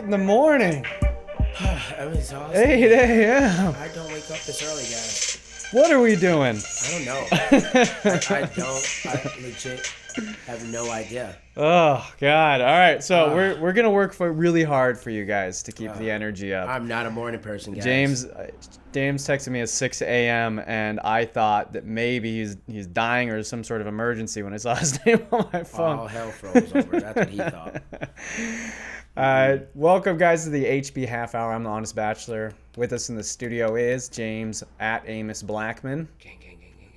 in the morning. I'm exhausted. 8 a.m. I don't wake up this early, guys. What are we doing? I don't know. I legit have no idea. Oh, God. All right. So we're going to work really hard for you guys to keep the energy up. I'm not a morning person, guys. James texted me at 6 a.m. and I thought that maybe he's dying or some sort of emergency when I saw his name on my phone. All hell froze over. That's what he thought. Welcome, guys, to the HB Half Hour. I'm the Honest Bachelor. With us in the studio is James at Amos Blackman,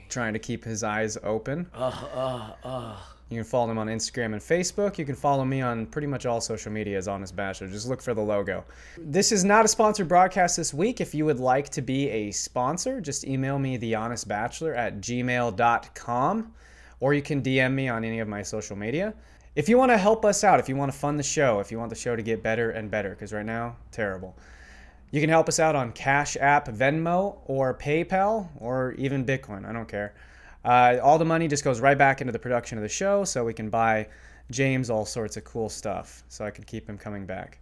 trying to keep his eyes open. You can follow him on Instagram and Facebook. You can follow me on pretty much all social media as Honest Bachelor. Just look for the logo. This is not a sponsored broadcast this week. If you would like to be a sponsor, just email me, thehonestbachelor@gmail.com, or you can DM me on any of my social media. If you want to help us out, if you want to fund the show, if you want the show to get better and better, because right now, terrible, you can help us out on Cash App, Venmo, or PayPal, or even Bitcoin. I don't care. All the money just goes right back into the production of the show, so we can buy James all sorts of cool stuff, so I can keep him coming back.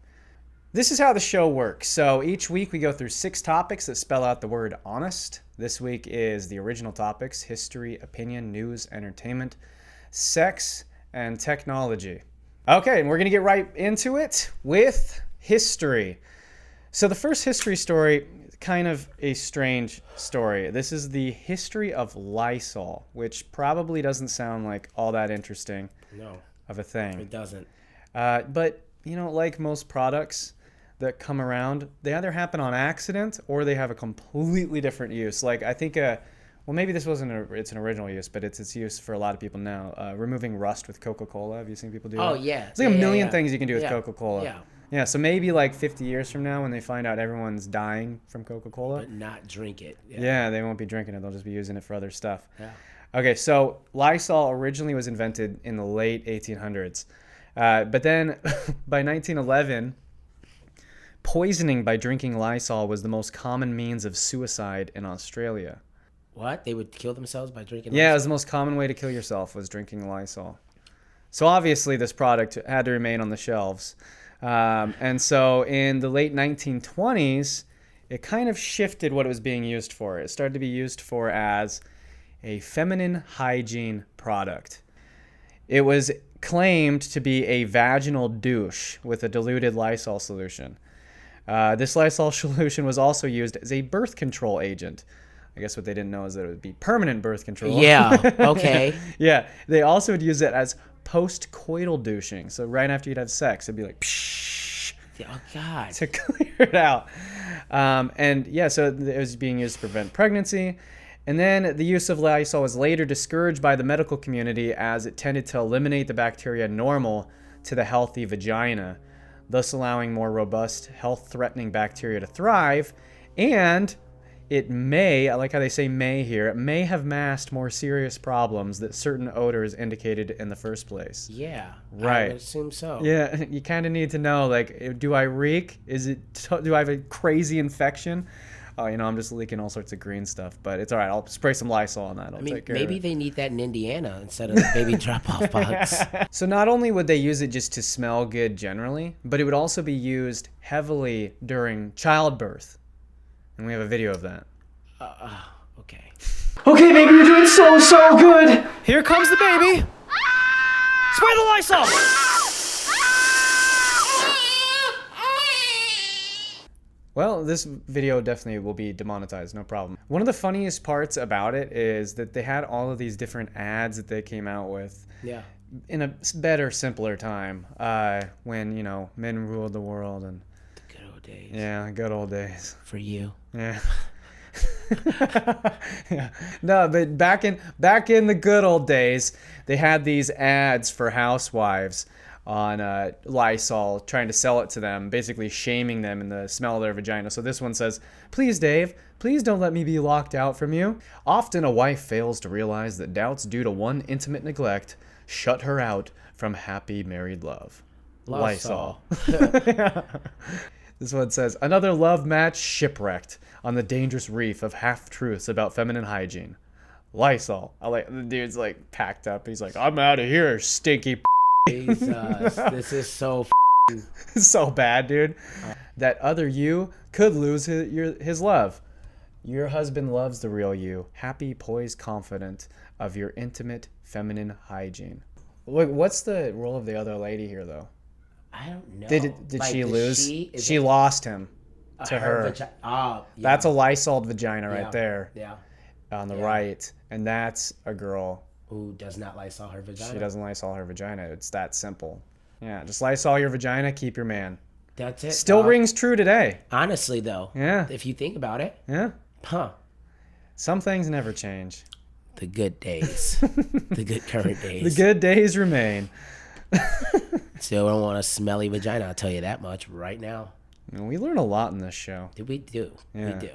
This is how the show works. So each week we go through 6 topics that spell out the word honest. This week is the original topics: history, opinion, news, entertainment, sex, and technology. Okay, and we're going to get right into it with history. So the first history story, kind of a strange story. This is the history of Lysol, which probably doesn't sound like all that interesting of a thing. It doesn't. But, you know, like most products that come around, they either happen on accident or they have a completely different use. Like, I think well, maybe this wasn't it's an original use, but it's use for a lot of people now. Removing rust with Coca-Cola. Have you seen people do that? Oh, yeah. It's like a million things you can do with Coca-Cola. Yeah. Yeah, so maybe like 50 years from now when they find out everyone's dying from Coca-Cola. But not drink it. Yeah, they won't be drinking it. They'll just be using it for other stuff. Yeah. Okay, so Lysol originally was invented in the late 1800s. But then by 1911, poisoning by drinking Lysol was the most common means of suicide in Australia. What? They would kill themselves by drinking Yeah, Lysol? it was the most common way to kill yourself was drinking Lysol. So obviously this product had to remain on the shelves. And so in the late 1920s, it kind of shifted what it was being used for. It started to be used for as a feminine hygiene product. It was claimed to be a vaginal douche with a diluted Lysol solution. This Lysol solution was also used as a birth control agent. I guess what they didn't know is that it would be permanent birth control. Yeah, okay. Yeah, they also would use it as post-coital douching. So right after you'd have sex, it'd be like, pshh, Oh, God. to clear it out. And yeah, so it was being used to prevent pregnancy. And then the use of Lysol was later discouraged by the medical community as it tended to eliminate the bacteria normal to the healthy vagina, thus allowing more robust, health-threatening bacteria to thrive. And it may, I like how they say may here, it may have masked more serious problems that certain odors indicated in the first place. Yeah. Right. I would assume so. Yeah, you kind of need to know, like, do I reek? Do I have a crazy infection? Oh, you know, I'm just leaking all sorts of green stuff, but it's all right. I'll spray some Lysol on that. I mean, take care maybe of it. they need that in Indiana instead of the baby drop-off box. So not only would they use it just to smell good generally, but it would also be used heavily during childbirth. And we have a video of that. Okay. Okay, baby, you're doing so good. Here comes the baby. Spray the Lysol. Well, this video definitely will be demonetized, no problem. One of the funniest parts about it is that they had all of these different ads that they came out with. Yeah. In a better, simpler time, when, you know, men ruled the world and... The good old days. Yeah, good old days. For you. Yeah. Yeah. No, but back in the good old days, they had these ads for housewives on Lysol, trying to sell it to them, basically shaming them in the smell of their vagina. So this one says, "Please, Dave, please don't let me be locked out from you. Often a wife fails to realize that doubts due to one intimate neglect shut her out from happy married love. Lysol." This one says, "Another love match shipwrecked on the dangerous reef of half-truths about feminine hygiene. Lysol." I like the dude's like packed up. He's like, "I'm out of here, stinky." Jesus, this is so So bad, dude. That other you could lose his love. Your husband loves the real you, happy, poised, confident of your intimate feminine hygiene. Look, what's the role of the other lady here, though? I don't know. Did Like, she does lose? is She it lost him to her. Oh, yeah. That's a Lysol vagina right there Yeah. on the Yeah. right. And that's a girl. Who does not Lysol her vagina? She doesn't Lysol her vagina. It's that simple. Yeah, just Lysol your vagina, keep your man. That's it. Still rings true today. Honestly, though. Yeah. If you think about it. Yeah. Huh. Some things never change. The good days. The good current days. The good days remain. Still don't want a smelly vagina, I'll tell you that much right now. We learn a lot in this show. We do. Yeah. We do.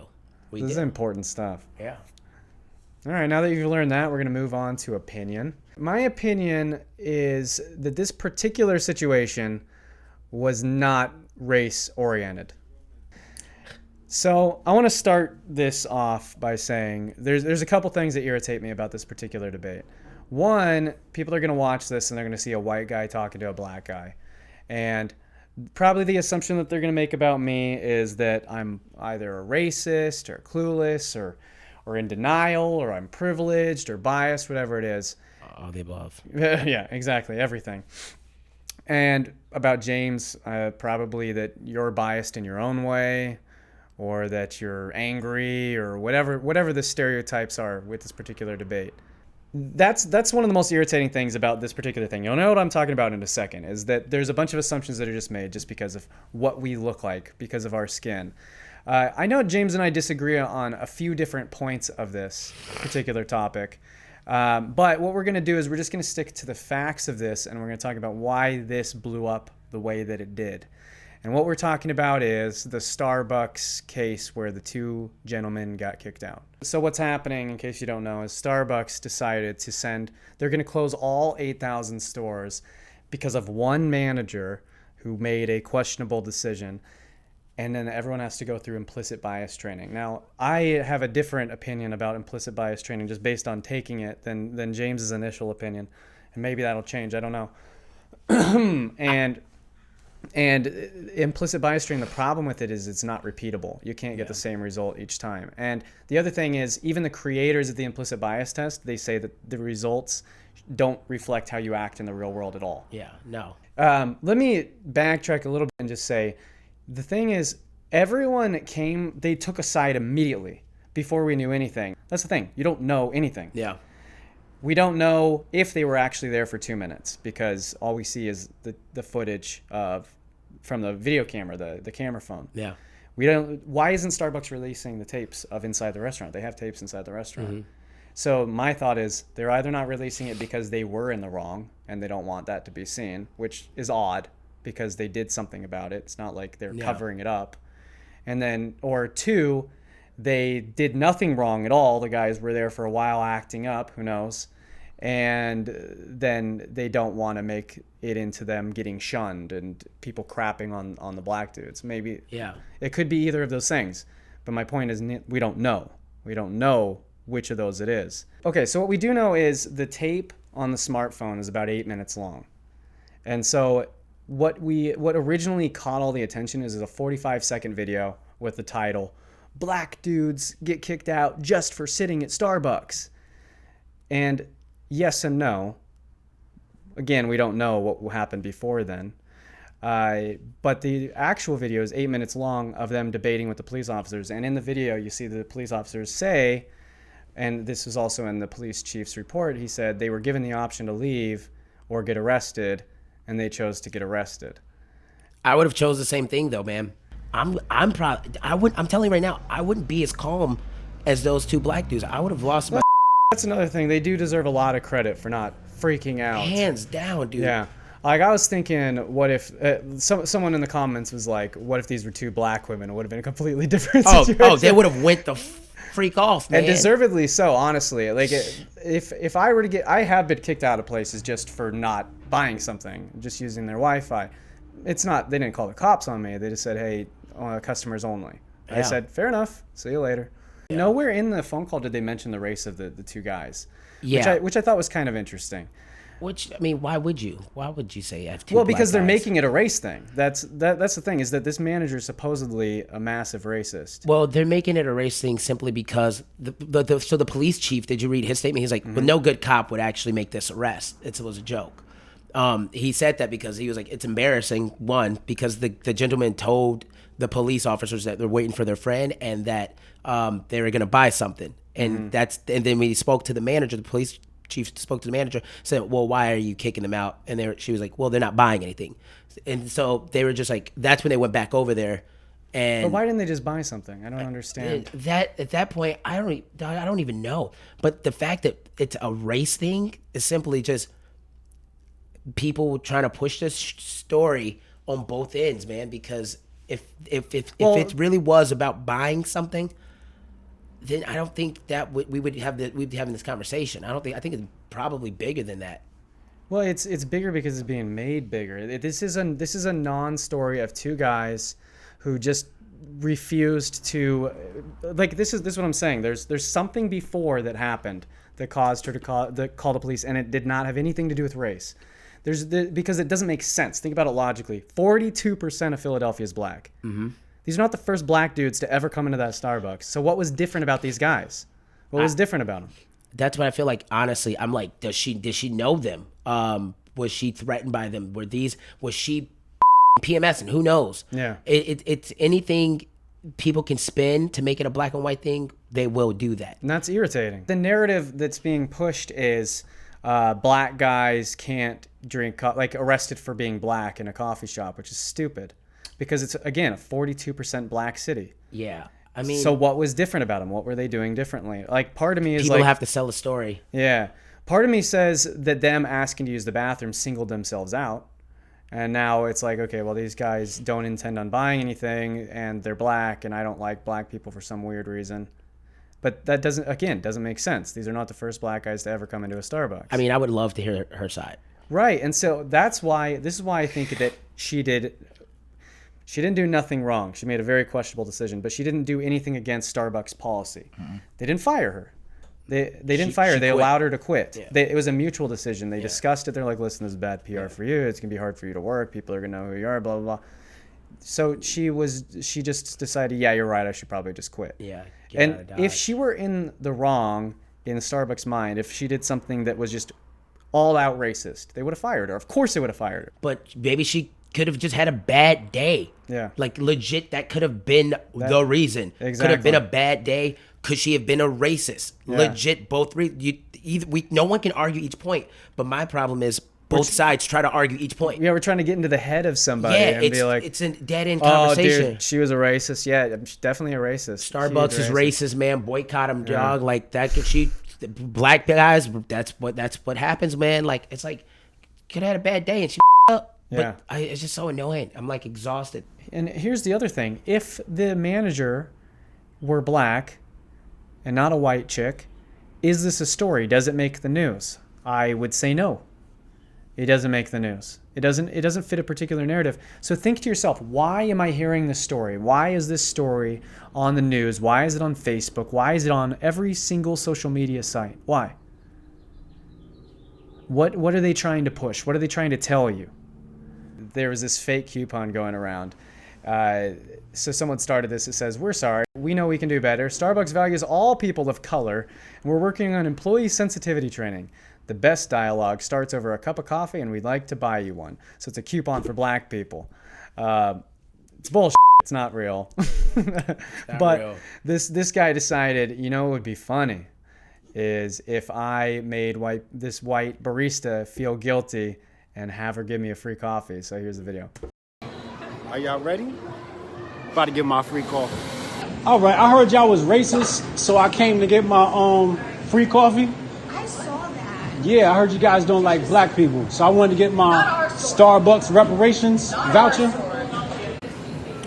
We This is do. important stuff. Yeah. All right, now that you've learned that, we're going to move on to opinion. My opinion is that this particular situation was not race-oriented. So I want to start this off by saying there's a couple things that irritate me about this particular debate. One, people are going to watch this and they're going to see a white guy talking to a black guy. And probably the assumption that they're going to make about me is that I'm either a racist or clueless or in denial or I'm privileged or biased, whatever it is. All the above. Yeah, exactly. Everything. And about James, probably that you're biased in your own way or that you're angry or whatever the stereotypes are with this particular debate. That's one of the most irritating things about this particular thing. You'll know what I'm talking about in a second, is that there's a bunch of assumptions that are just made just because of what we look like, because of our skin. I know James and I disagree on a few different points of this particular topic. But what we're going to do is we're just going to stick to the facts of this, and we're going to talk about why this blew up the way that it did. And what we're talking about is the Starbucks case where the two gentlemen got kicked out. So what's happening, in case you don't know, is Starbucks decided they're going to close all 8,000 stores because of one manager who made a questionable decision. And then everyone has to go through implicit bias training. Now, I have a different opinion about implicit bias training just based on taking it than James's initial opinion. And maybe that'll change. I don't know. And implicit bias training, the problem with it is it's not repeatable. You can't get the same result each time. And the other thing is, even the creators of the implicit bias test, they say that the results don't reflect how you act in the real world at all. Yeah, no. Let me backtrack a little bit and just say, the thing is, they took a side immediately before we knew anything. That's the thing. You don't know anything. Yeah. We don't know if they were actually there for 2 minutes because all we see is the footage from the video camera, the camera phone. Yeah. Why isn't Starbucks releasing the tapes of inside the restaurant? They have tapes inside the restaurant. Mm-hmm. So my thought is they're either not releasing it because they were in the wrong and they don't want that to be seen, which is odd because they did something about it. It's not like they're covering it up. And then, or two, they did nothing wrong at all. The guys were there for a while acting up, who knows? And then they don't want to make it into them getting shunned and people crapping on the black dudes. Maybe it could be either of those things. But my point is we don't know. We don't know which of those it is. Okay, so what we do know is the tape on the smartphone is about 8 minutes long. And so what originally caught all the attention is a 45-second video with the title, "Black Dudes Get Kicked Out Just for Sitting at Starbucks." And yes and no. Again, we don't know what happened before then. But the actual video is 8 minutes long of them debating with the police officers. And in the video, you see the police officers say, and this was also in the police chief's report, he said they were given the option to leave or get arrested, and they chose to get arrested. I would have chose the same thing though, man. I'm telling you right now, I wouldn't be as calm as those two black dudes. I would have lost my That's another thing. They do deserve a lot of credit for not freaking out. hands down, dude. Yeah. Like, I was thinking, what if someone in the comments was like, what if these were two black women? It would have been a completely different situation. Oh, they would have went the freak off, man. And deservedly so, honestly. Like, if I were to I have been kicked out of places just for not buying something, just using their Wi-Fi. They didn't call the cops on me. They just said, hey, customers only. I said, fair enough. See you later. Yeah. Nowhere in the phone call did they mention the race of the two guys. Yeah. Which I thought was kind of interesting. Which, I mean, why would you? Why would you say F two? Well, because they're making it a race thing. That's the thing, is that this manager is supposedly a massive racist. Well, they're making it a race thing simply because so the police chief, did you read his statement? He's like, well, no good cop would actually make this arrest. It was a joke. He said that because he was like, it's embarrassing, one, because the gentleman told the police officers that they're waiting for their friend and that they were going to buy something. And and then when he spoke to the manager, the police chief spoke to the manager, said, well, why are you kicking them out? And she was like, well, they're not buying anything. And so they were just like, that's when they went back over there. And but why didn't they just buy something? I don't understand. That at that point, I don't even know. But the fact that it's a race thing is simply just people trying to push this story on both ends, man. Because if it really was about buying something, then I don't think that we'd be having this conversation. I think it's probably bigger than that. Well, it's bigger because it's being made bigger. This is a non-story of two guys who just refused to, like, this is what I'm saying. There's something before that happened that caused her to call the police, and it did not have anything to do with race. Because it doesn't make sense. Think about it logically. 42% of Philadelphia is black. Mm-hmm. These are not the first black dudes to ever come into that Starbucks. So what was different about these guys? What was different about them? That's what I feel like. Honestly, I'm like, did she know them? Was she threatened by them? Was she PMSing? Who knows? Yeah. It's anything people can spin to make it a black and white thing. They will do that. And that's irritating. The narrative that's being pushed is black guys can't drink, like arrested for being black in a coffee shop, which is stupid. Because it's, again, a 42% black city. Yeah. I mean, so what was different about them? What were they doing differently? Like, part of me is people like, have to sell a story. Yeah. Part of me says that them asking to use the bathroom singled themselves out. And now it's like, okay, well, these guys don't intend on buying anything and they're black and I don't like black people for some weird reason. But that doesn't make sense. These are not the first black guys to ever come into a Starbucks. I mean, I would love to hear her side. Right. And so this is why I think that she didn't do nothing wrong. She made a very questionable decision, but she didn't do anything against Starbucks policy. Mm-hmm. They didn't fire her. They didn't fire her. They allowed her to quit. Yeah. It was a mutual decision. They discussed it. They're like, listen, this is bad PR for you. It's going to be hard for you to work. People are going to know who you are, blah, blah, blah. So she just decided, yeah, you're right. I should probably just quit. Yeah. And if she were in the wrong in Starbucks' mind, if she did something that was just all out racist, they would have fired her. Of course they would have fired her. But maybe she could have just had a bad day. Yeah. Like, legit, that could have been the reason. Exactly. Could have been a bad day. Could she have been a racist? Yeah. Legit, both no one can argue each point. But my problem is both sides try to argue each point. Yeah, we're trying to get into the head of somebody and be like, it's a dead-end conversation. Dude, she was a racist. Yeah, she's definitely a racist. Starbucks is racist, man. Boycott them, dog. Like, that. Black guys, that's what happens, man. Like, it's like, could have had a bad day and she up. Yeah. But it's just so annoying. I'm like exhausted. And here's the other thing. If the manager were black and not a white chick, is this a story? Does it make the news? I would say no. It doesn't make the news. It doesn't fit a particular narrative. So think to yourself, why am I hearing this story? Why is this story on the news? Why is it on Facebook? Why is it on every single social media site? Why? What are they trying to push? What are they trying to tell you? There was this fake coupon going around. So someone started this. It says, we're sorry. We know we can do better. Starbucks values all people of color, and we're working on employee sensitivity training. The best dialogue starts over a cup of coffee, and we'd like to buy you one. So it's a coupon for black people. It's bullshit. It's not real. But real. This guy decided, what would be funny is if I made this white barista feel guilty and have her give me a free coffee. So here's the video. Are y'all ready? About to get my free coffee. All right, I heard y'all was racist, so I came to get my free coffee. I saw that. Yeah, I heard you guys don't like black people, so I wanted to get my Starbucks reparations voucher.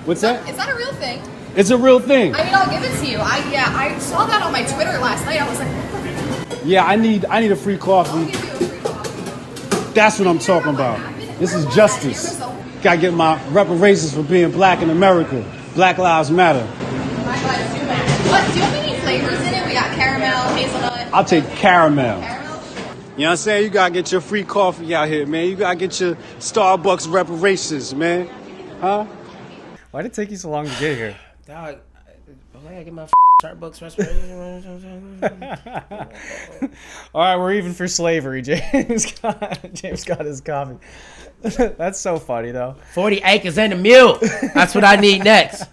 What's that? Is that a real thing? It's a real thing. I mean, I'll give it to you. I saw that on my Twitter last night. I was like, what the? Yeah, I need a free coffee. I'll give you a free coffee. That's what I'm talking about. This is justice. Gotta get my reparations for being black in America. Black Lives Matter. Black Lives do matter. What? Do you have any flavors in it? We got caramel, hazelnut. I'll take caramel. Caramel? You know what I'm saying? You gotta get your free coffee out here, man. You gotta get your Starbucks reparations, man. Huh? Why did it take you so long to get here? Dog, I gotta get my Starbucks respiration. All right, we're even for slavery. James got his coffee. That's so funny, though. 40 acres and a mule. That's what I need next.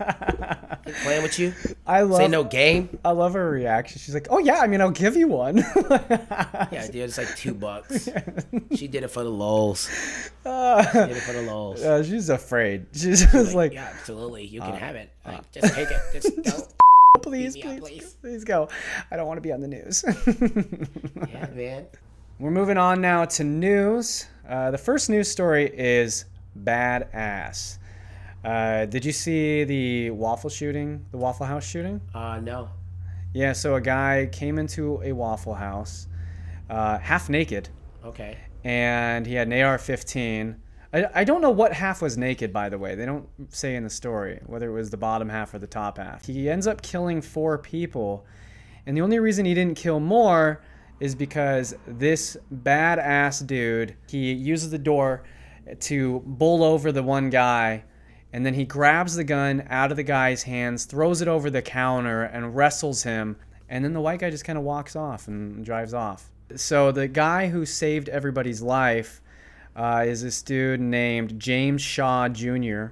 Playing with you? Say no game? I love her reaction. She's like, oh, yeah, I mean, I'll give you one. Yeah, dude, it's like $2. She did it for the lols. She did it for the lols. She's afraid. She's just like, yeah, absolutely. You can have it. Like, just take it. Just don't. Please go. I don't want to be on the news. Yeah, man. We're moving on now to news. The first news story is badass. Did you see the Waffle House shooting? No. Yeah, so a guy came into a Waffle House, half naked. Okay. And he had an AR-15. I don't know what half was naked, by the way. They don't say in the story whether it was the bottom half or the top half. He ends up killing 4 people. And the only reason he didn't kill more is because this badass dude, he uses the door to bowl over the one guy, and then he grabs the gun out of the guy's hands, throws it over the counter, and wrestles him. And then the white guy just kind of walks off and drives off. So the guy who saved everybody's life is this dude named James Shaw Jr.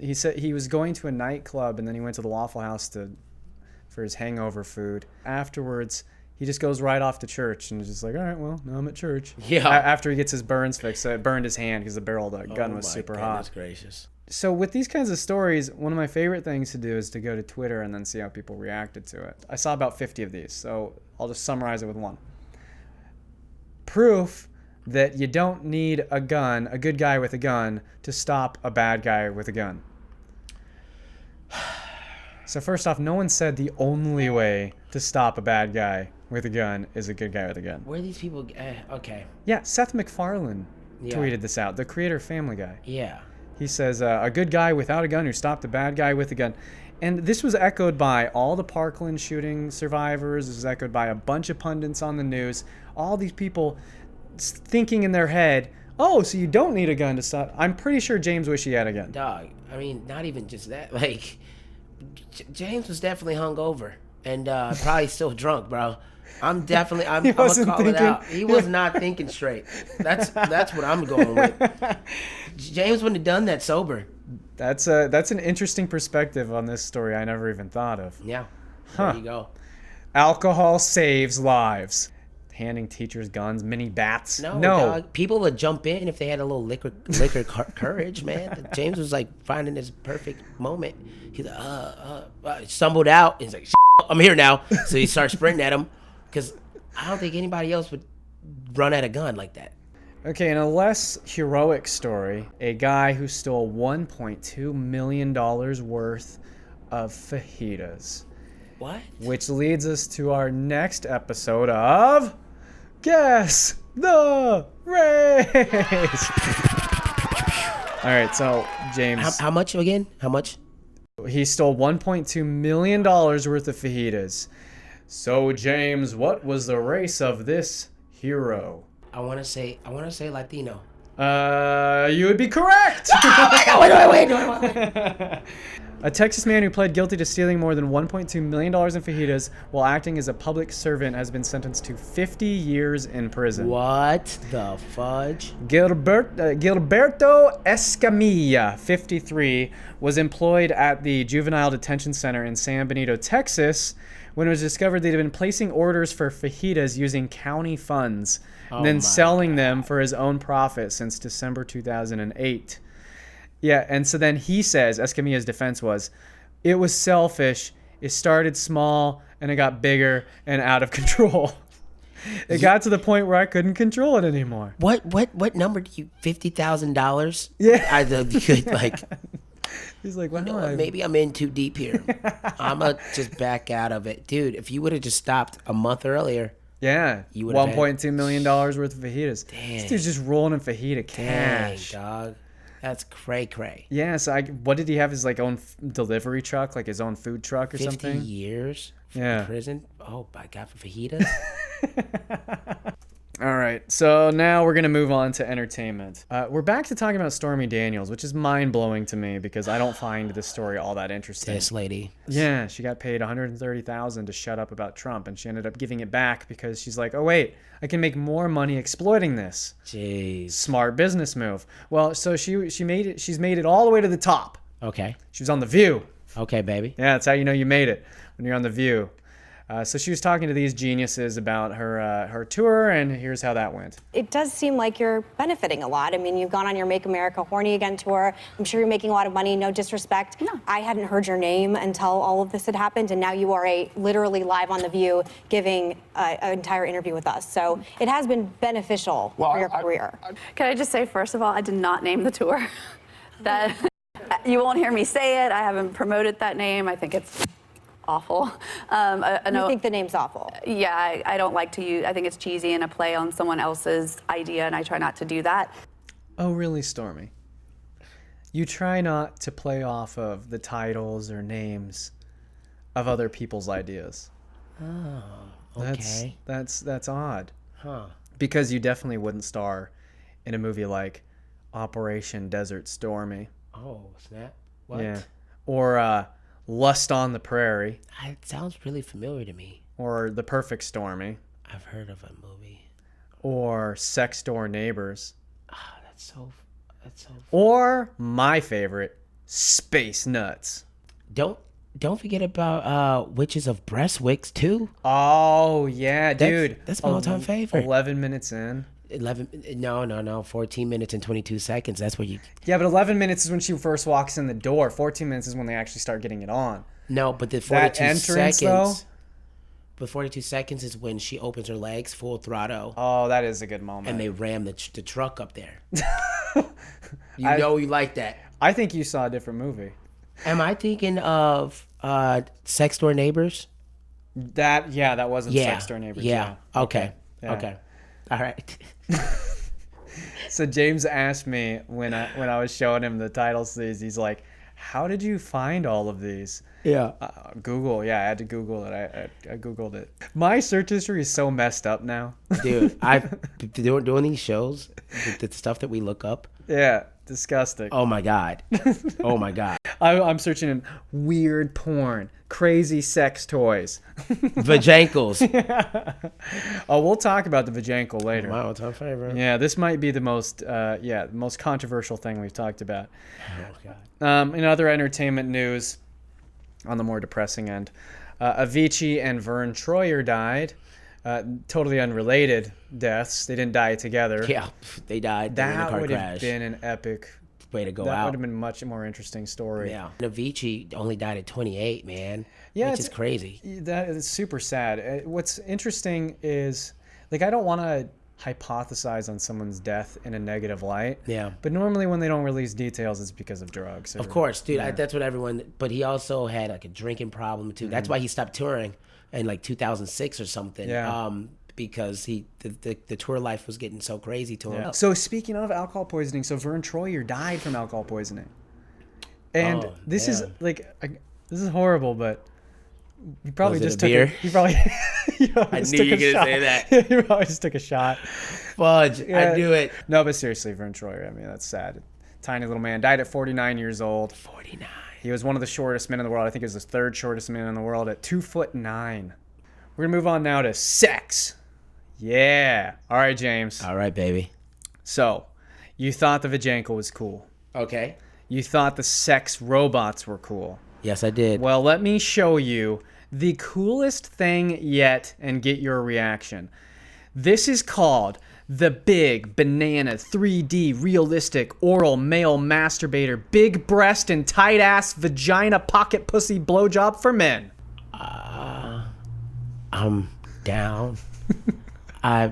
He said he was going to a nightclub, and then he went to the Waffle House for his hangover food. Afterwards, he just goes right off to church and is just like, all right, well, now I'm at church. Yeah. After he gets his burns fixed. So it burned his hand because the barrel of the gun was super hot. That's gracious. So with these kinds of stories, one of my favorite things to do is to go to Twitter and then see how people reacted to it. I saw about 50 of these, so I'll just summarize it with one. Proof that you don't need a gun, a good guy with a gun, to stop a bad guy with a gun. So first off, no one said the only way to stop a bad guy with a gun is a good guy with a gun. Where are these people? Okay. Yeah, Seth MacFarlane tweeted this out, the creator of Family Guy. Yeah. He says, a good guy without a gun who stopped a bad guy with a gun. And this was echoed by all the Parkland shooting survivors. This was echoed by a bunch of pundits on the news. All these people thinking in their head, oh, so you don't need a gun to stop. I'm pretty sure James wished he had a gun. Dog, I mean, not even just that. Like, James was definitely hungover and probably still drunk, bro. I'm gonna call it out. He was not thinking straight. That's what I'm going with. James wouldn't have done that sober. That's an interesting perspective on this story I never even thought of. Yeah. Huh. There you go. Alcohol saves lives. Handing teachers guns, mini bats. No. Dog. People would jump in if they had a little liquor courage, man. James was like finding his perfect moment. He's like, stumbled out. He's like, I'm here now. So he starts sprinting at him because I don't think anybody else would run at a gun like that. Okay, in a less heroic story, a guy who stole $1.2 million worth of fajitas. What? Which leads us to our next episode of Guess the Race. All right, so James. How much again? How much? He stole $1.2 million worth of fajitas. So James, what was the race of this hero? I want to say Latino. You would be correct. Oh my God! Wait. A Texas man who pled guilty to stealing more than $1.2 million in fajitas while acting as a public servant has been sentenced to 50 years in prison. What the fudge? Gilberto Escamilla, 53, was employed at the Juvenile Detention Center in San Benito, Texas, when it was discovered they'd been placing orders for fajitas using county funds, and then selling them for his own profit since December 2008. Yeah, and so then he says, Escamilla's defense was, it was selfish, it started small, and it got bigger and out of control. It got to the point where I couldn't control it anymore. What number do you, $50,000? Yeah. I could like... He's like, well, no, maybe I'm in too deep here. I'm going to just back out of it. Dude, if you would have just stopped a month earlier... Yeah, you would have $1.2 million worth of fajitas. Dang. This dude's just rolling in fajita cash. Dang, dog. That's cray-cray. Yeah, so what did he have, his like own delivery truck, like his own food truck or 50 something? 50 years from prison? Oh, my God, for fajitas? All right. right, so now we're gonna move on to entertainment. We're back to talking about Stormy Daniels, which is mind-blowing to me because I don't find this story all that interesting. This lady. Yeah, she got paid $130,000 to shut up about Trump, and she ended up giving it back because she's like, oh wait, I can make more money exploiting this. Jeez. Smart business move. Well, so she made it. She's made it all the way to the top. Okay. She was on The View. Okay, baby. Yeah, that's how you know you made it, when you're on The View. So she was talking to these geniuses about her tour, and here's how that went. It does seem like you're benefiting a lot. I mean, you've gone on your Make America Horny Again tour. I'm sure you're making a lot of money, no disrespect. No. I hadn't heard your name until all of this had happened, and now you are literally live on The View giving an entire interview with us. So it has been beneficial for your career. Can I just say, first of all, I did not name the tour. That you won't hear me say it. I haven't promoted that name. I think it's awful. You think the name's awful? Yeah, I don't like to use, I think it's cheesy and a play on someone else's idea, and I try not to do that. Oh, really, Stormy? You try not to play off of the titles or names of other people's ideas. Oh, okay. That's odd. Huh. Because you definitely wouldn't star in a movie like Operation Desert Stormy. Oh, snap. What? Yeah. Or Lust on the Prairie. It sounds really familiar to me. Or The Perfect Stormy. I've heard of a movie. Or Sex Door Neighbors. Ah, that's so. Or my favorite, Space Nuts. Don't forget about Witches of Breastwicks too. Oh yeah, dude. That's my all-time favorite. 11 minutes in. 14 minutes and 22 seconds. That's where you. Yeah, but 11 minutes is when she first walks in the door. 14 minutes is when they actually start getting it on. No, but the 42 seconds. But 42 seconds is when she opens her legs full throttle. Oh, that is a good moment. And they ram the truck up there. You like that. I think you saw a different movie. Am I thinking of Sex Door Neighbors? That wasn't Sex Door Neighbors. Yeah. Okay. Yeah. Okay. All right. So James asked me when I was showing him the titles of these, he's like, how did you find all of these? Yeah. Google. Yeah, I had to Google it. I Googled it. My search history is so messed up now. Dude, I've doing these shows, the stuff that we look up. Yeah, disgusting. Oh my God. Oh my God. I'm searching in weird porn, crazy sex toys. Vajankles. Oh, we'll talk about the vajankle later. My all-time favorite. Yeah, this might be the most most controversial thing we've talked about. Oh God. In other entertainment news, on the more depressing end, Avicii and Vern Troyer died. Totally unrelated deaths. They didn't die together. Yeah, they died. That in a car would crash. have been an epic way to go that out. That would have been a much more interesting story. Yeah. Avicii only died at 28, man. Yeah, which is crazy. That is super sad. What's interesting is, like, I don't want to hypothesize on someone's death in a negative light. Yeah. But normally when they don't release details, it's because of drugs. Of course, dude. Yeah. That's what everyone. But he also had like a drinking problem too. Mm-hmm. That's why he stopped touring in like 2006 or something. Yeah. Because the tour life was getting so crazy to him. Yeah. So speaking of alcohol poisoning, so Vern Troyer died from alcohol poisoning, and this is horrible, but you probably just took beer. You probably. I knew you were gonna say that. You probably just took a shot. Fudge, yeah. I knew it. No, but seriously, Vern Troyer. I mean, that's sad. Tiny little man died at 49 years old. 49. He was one of the shortest men in the world. I think he was the third shortest man in the world at 2'9". We're gonna move on now to sex. Yeah. All right, James. All right, baby. So, you thought the vajankle was cool. Okay. You thought the sex robots were cool. Yes, I did. Well, let me show you the coolest thing yet and get your reaction. This is called the Big Banana 3D Realistic Oral Male Masturbator Big Breast and Tight Ass Vagina Pocket Pussy Blowjob for Men. I'm down. All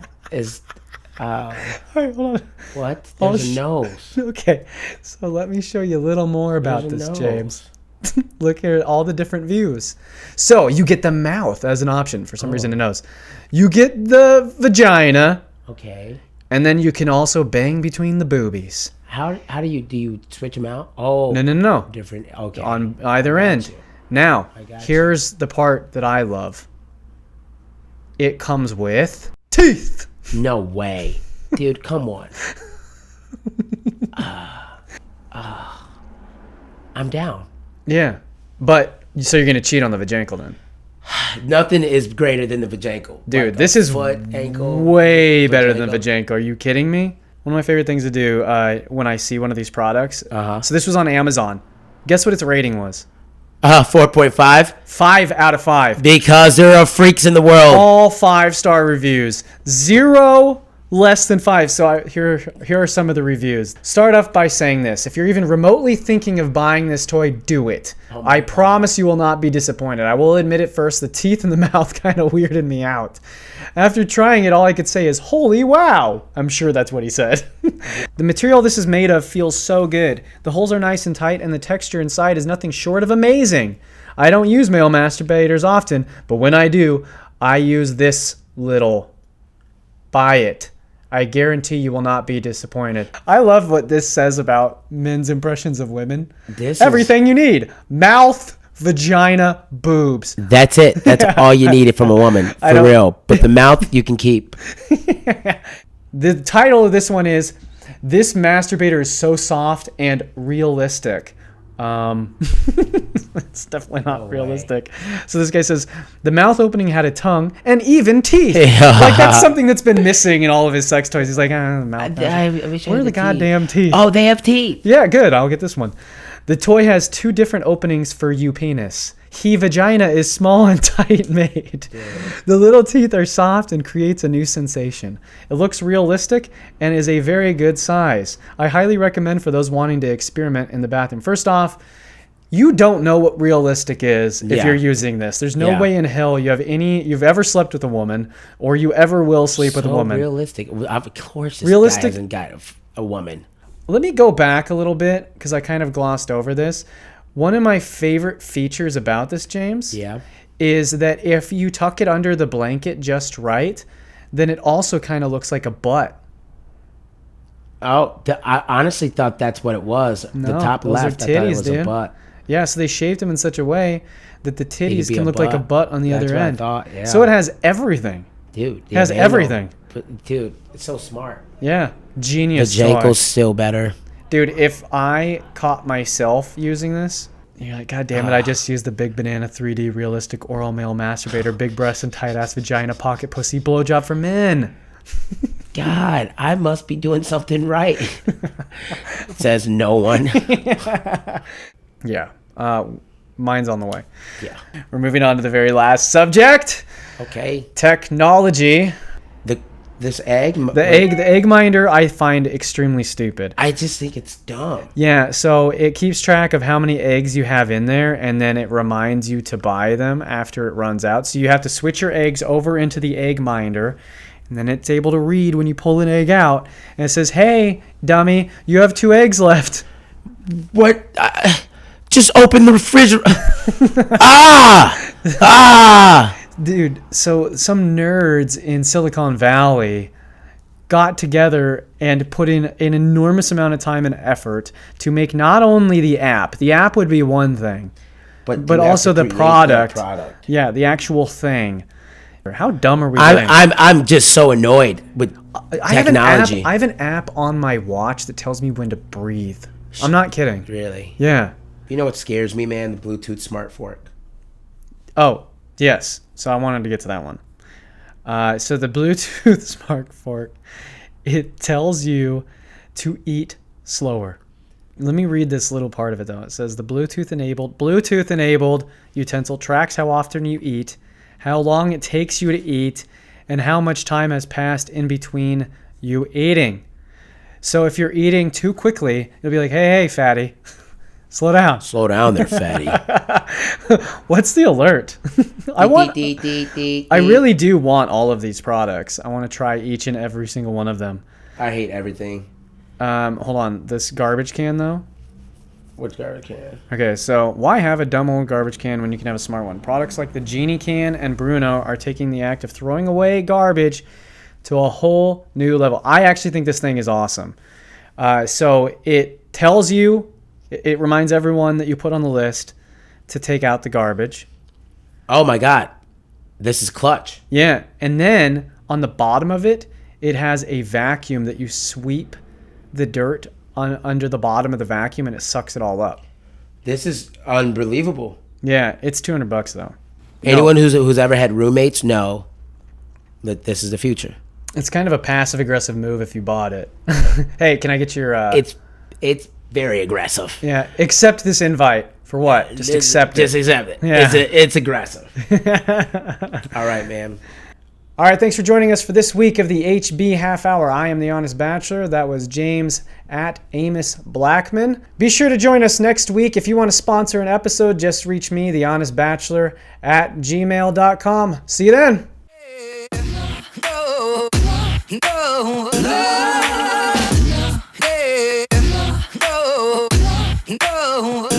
right, hold on. What? There's a nose. Okay, so let me show you a little more about this, James. Look here at all the different views. So you get the mouth as an option. For some reason, a nose. You get the vagina. Okay. And then you can also bang between the boobies. How do you switch them out? Oh. No. Different. Okay. On either end. You. Now, here's the part that I love. It comes with teeth. No way. Dude, come on. I'm down. Yeah. But, so you're going to cheat on the vajankle then? Nothing is greater than the vajankle. Dude, Like this a is foot, ankle, way better than vajankle. vajankle. Are you kidding me? One of my favorite things to do when I see one of these products. So this was on Amazon. Guess what its rating was? 4.5. 5 out of 5. Because there are freaks in the world. All 5-star reviews. 0 less than 5. So here are some of the reviews. Start off by saying this. If you're even remotely thinking of buying this toy, do it. I promise you will not be disappointed. I will admit at first, the teeth in the mouth kind of weirded me out. After trying it, all I could say is, holy wow. I'm sure that's what he said. The material this is made of feels so good. The holes are nice and tight, and the texture inside is nothing short of amazing. I don't use male masturbators often, but when I do, I use this little. Buy it. I guarantee you will not be disappointed. I love what this says about men's impressions of women. Everything you need. Mouth, vagina, boobs. That's it. That's all you needed from a woman. For real. But the mouth, you can keep. The title of this one is, This Masturbator is So Soft and Realistic. It's definitely not realistic. So this guy says, the mouth opening had a tongue and even teeth. Like that's something that's been missing in all of his sex toys. He's like, the mouth. Where are the goddamn teeth? Oh, they have teeth. Yeah, good. I'll get this one. The toy has 2 different openings for you penis. He vagina is small and tight made. The little teeth are soft and creates a new sensation. It looks realistic and is a very good size. I highly recommend for those wanting to experiment in the bathroom. First off, you don't know what realistic is if you're using this. There's no way in hell you've ever slept with a woman or you ever will sleep with a woman. Realistic. Of course this guy hasn't got a woman. Let me go back a little bit because I kind of glossed over this. One of my favorite features about this, James, is that if you tuck it under the blanket just right, then it also kind of looks like a butt. Oh, I honestly thought that's what it was. No, the top those left, are I thought it titties, was dude. a butt. Yeah, so they shaped them in such a way that the titties be can a look like a butt. butt on the That's other what I end. thought, yeah. So it has everything. Dude. It has everything. Dude, it's so smart. Yeah, genius. The Vajankle's still better. Dude, if I caught myself using this, you're like, God damn it, I just used the Big Banana 3D realistic oral male masturbator, big breast and tight ass vagina pocket pussy blowjob for men. God, I must be doing something right. Says no one. Yeah. Mine's on the way. Yeah. We're moving on to the very last subject. Okay. Technology. This egg? The egg minder I find extremely stupid. I just think it's dumb. Yeah, so it keeps track of how many eggs you have in there, and then it reminds you to buy them after it runs out. So you have to switch your eggs over into the egg minder, and then it's able to read when you pull an egg out. And it says, hey, dummy, you have 2 eggs left. What? Just open the refrigerator. Ah! Dude, so some nerds in Silicon Valley got together and put in an enormous amount of time and effort to make not only the app would be one thing, but also the product. Yeah, the actual thing. How dumb are we getting? I'm just so annoyed with technology. I have an app on my watch that tells me when to breathe. I'm not kidding. Really? Yeah. You know what scares me, man? The Bluetooth smart fork. Oh, yes. So I wanted to get to that one. So the Bluetooth smart fork, it tells you to eat slower. Let me read this little part of it, though. It says the Bluetooth enabled utensil tracks how often you eat, how long it takes you to eat, and how much time has passed in between you eating. So if you're eating too quickly, it'll be like, hey, fatty, slow down. Slow down there, fatty. What's the alert? I really do want all of these products. I want to try each and every single one of them. I hate everything. Hold on. This garbage can, though? Which garbage can? Okay, so why have a dumb old garbage can when you can have a smart one? Products like the Genie can and Bruno are taking the act of throwing away garbage to a whole new level. I actually think this thing is awesome. So it tells you, it reminds everyone that you put on the list to take out the garbage. Oh my God. This is clutch. Yeah. And then on the bottom of it, it has a vacuum that you sweep the dirt under the bottom of the vacuum, and it sucks it all up. This is unbelievable. Yeah, it's $200 though. Anyone who's ever had roommates know that this is the future. It's kind of a passive aggressive move if you bought it. Hey, can I get your? It's very aggressive. Yeah, accept this invite for what? Just accept it. Just accept it. Yeah. It's aggressive. All right, man. All right, thanks for joining us for this week of the HB Half Hour. I am the Honest Bachelor. That was James at Amos Blackman. Be sure to join us next week. If you want to sponsor an episode, just reach me, thehonestbachelor at gmail.com. See you then. No.